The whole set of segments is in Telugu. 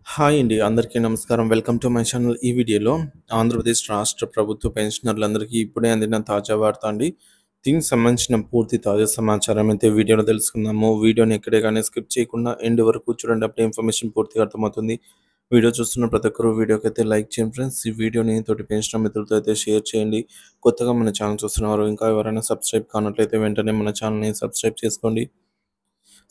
హాయ్ అండి. అందరికీ నమస్కారం. Welcome to my channel. ఈ వీడియోలో ఆంధ్రప్రదేశ్ రాష్ట్ర ప్రభుత్వ పెన్షనర్లందరికీ ఇప్పుడే అందిన తాజా వార్త అండి. దీనికి సంబంధించిన పూర్తి తాజా సమాచారం అయితే వీడియోలో తెలుసుకుందాము. వీడియోని ఎక్కడే గానీ స్కిప్ చేయకుండా ఎండ్ వరకు చూడండి. అప్పుడే ఇన్ఫర్మేషన్ పూర్తిగా అర్థమవుతుంది. వీడియో చూస్తున్న ప్రతి ఒక్కరు వీడియోకైతే లైక్ చేయండి ఫ్రెండ్స్. ఈ వీడియోని తోటి పెన్షనర్ మిత్రులతో అయితే షేర్ చేయండి. కొత్తగా మన ఛానల్ చూస్తున్నవారు ఇంకా ఎవరైనా సబ్స్క్రైబ్ కానట్లయితే వెంటనే మన ఛానల్‌ని సబ్స్క్రైబ్ చేసుకోండి.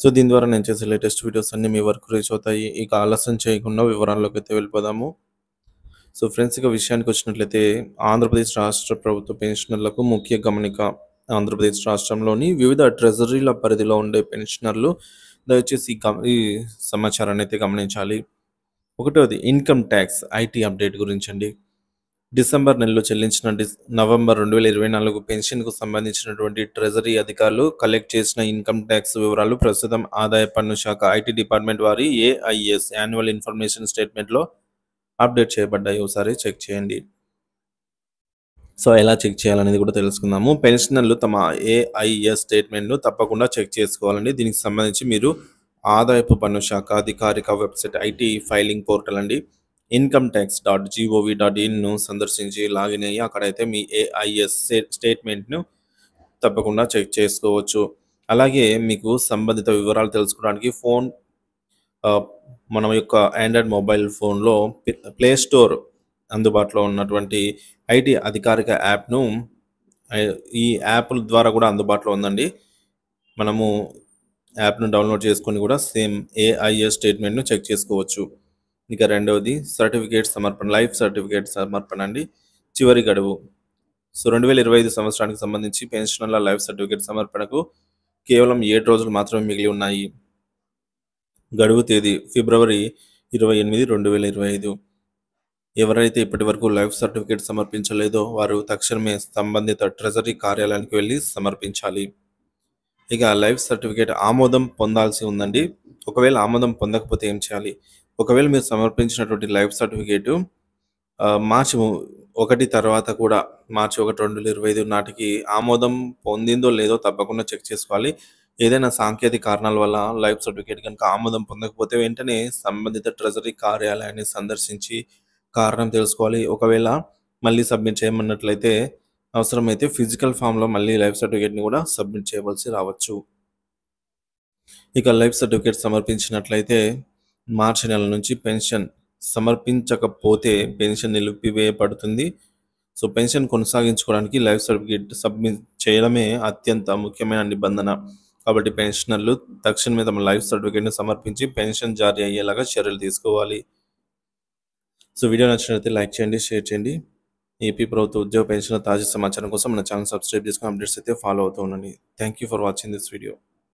సో, దీని ద్వారా నేను చేసే లేటెస్ట్ వీడియోస్ అన్నీ మీ వరకు రీచ్ అవుతాయి. ఇక ఆలస్యం చేయకుండా వివరాల్లోకైతే వెళ్ళిపోదాము. సో, ఫ్రెండ్స్ ఇక విషయానికొచ్చినట్లయితే ఆంధ్రప్రదేశ్ రాష్ట్ర ప్రభుత్వ పెన్షనర్లకు ముఖ్య గమనిక. ఆంధ్రప్రదేశ్ రాష్ట్రంలోని వివిధ ట్రెజరీల పరిధిలో ఉండే పెన్షనర్లు దయచేసి ఈ సమాచారాన్ని అయితే గమనించాలి. ఒకటోది ఇన్‌కమ్ టాక్స్ ఐటీ అప్డేట్ గురించండి. డిసెంబర్ నెలలో చెల్లించిన నవంబర్ 2024 పెన్షన్‌కు సంబంధించినటువంటి ట్రెజరీ అధికారులు కలెక్ట్ చేసిన ఇన్‌కమ్ టాక్స్ వివరాలు ప్రస్తుతం ఆదాయ పన్ను శాఖ ఐటీ డిపార్ట్మెంట్ వారి ఏఐఎస్ యాన్యువల్ ఇన్ఫర్మేషన్ స్టేట్మెంట్‌లో అప్డేట్ చేయబడ్డాయి. ఒకసారి చెక్ చేయండి. సో, ఎలా చెక్ చేయాలనేది కూడా తెలుసుకుందాము. పెన్షనర్లు తమ ఏఐఎస్ స్టేట్మెంట్‌ను తప్పకుండా చెక్ చేసుకోవాలండి. దీనికి సంబంధించి మీరు ఆదాయపు పన్ను శాఖ అధికారిక వెబ్‌సైట్ ఐటీ ఫైలింగ్ పోర్టల్ అండి. incometax.gov.inను సందర్శించి లాగిన్ అయ్యి అక్కడైతే మీ ఏఐఎస్ స్టేట్మెంట్‌ను తప్పకుండా చెక్ చేసుకోవచ్చు. అలాగే మీకు సంబంధిత వివరాలు తెలుసుకోవడానికి ఆహ్, మన యొక్క ఆండ్రాయిడ్ మొబైల్ ఫోన్‌లో ప్లే స్టోర్ అందుబాటులో ఉన్నటువంటి ఐటీ అధికారిక యాప్‌ను ఈ యాప్‌ల ద్వారా కూడా అందుబాటులో ఉందండి. మనము యాప్‌ను డౌన్‌లోడ్ చేసుకొని కూడా సేమ్ ఏఐఎస్ స్టేట్మెంట్‌ను చెక్ చేసుకోవచ్చు. ఇక రెండవది సర్టిఫికేట్ సమర్పణ, లైఫ్ సర్టిఫికేట్ సమర్పణ అండి. చివరి గడువు. సో, 2025 సంవత్సరానికి సంబంధించి పెన్షనర్ల లైఫ్ సర్టిఫికేట్ సమర్పణకు కేవలం 7 రోజులు మాత్రమే మిగిలి ఉన్నాయి. గడువు తేదీ ఫిబ్రవరి 28, 2025. ఎవరైతే ఇప్పటివరకు లైఫ్ సర్టిఫికేట్ సమర్పించలేదో వారు తక్షణమే సంబంధిత ట్రెజరీ కార్యాలయానికి వెళ్లి సమర్పించాలి. ఇక లైఫ్ సర్టిఫికేట్ ఆమోదం పొందాల్సి ఉందండి. ఒకవేళ ఆమోదం పొందకపోతే ఏం చేయాలి? ఒకవేళ మీరు సమర్పించినటువంటి లైఫ్ సర్టిఫికేటు మార్చి 1 తర్వాత కూడా మార్చి 1, 2025 నాటికి ఆమోదం పొందిందో లేదో తప్పకుండా చెక్ చేసుకోవాలి. ఏదైనా సాంకేతిక కారణాల వల్ల లైఫ్ సర్టిఫికేట్ గనుక ఆమోదం పొందకపోతే వెంటనే సంబంధిత ట్రెజరీ కార్యాలయాన్ని సందర్శించి కారణం తెలుసుకోవాలి. ఒకవేళ మళ్ళీ సబ్మిట్ చేయమన్నట్లయితే అవసరమైతే ఫిజికల్ ఫామ్‌లో మళ్ళీ లైఫ్ సర్టిఫికేట్‌ని కూడా సబ్మిట్ చేయవలసి రావచ్చు. ఇక లైఫ్ సర్టిఫికేట్ సమర్పించినట్లయితే మార్చి నెల నుంచి పెన్షన్ సమర్పించకపోతే పెన్షన్ నిలిపివేయబడుతుంది. సో, పెన్షన్ కొనసాగించుకోవడానికి లైఫ్ సర్టిఫికేట్ సబ్మిట్ చేయడమే అత్యంత ముఖ్యమైన నిబంధన. కాబట్టి పెన్షనర్లు తక్షణమే తమ లైఫ్ సర్టిఫికేట్‌ని సమర్పించి పెన్షన్ జారీ అయ్యేలాగా చర్యలు తీసుకోవాలి. సో, వీడియో నచ్చినట్లయితే లైక్ చేయండి, షేర్ చేయండి. ఏపీ ప్రభుత్వ ఉద్యోగ పెన్షన్‌ల తాజా సమాచారం కోసం మన ఛానల్ సబ్స్క్రైబ్ చేసుకొని అప్డేట్స్ అయితే ఫాలో అవుతూ ఉండండి. Thank you for watching this video.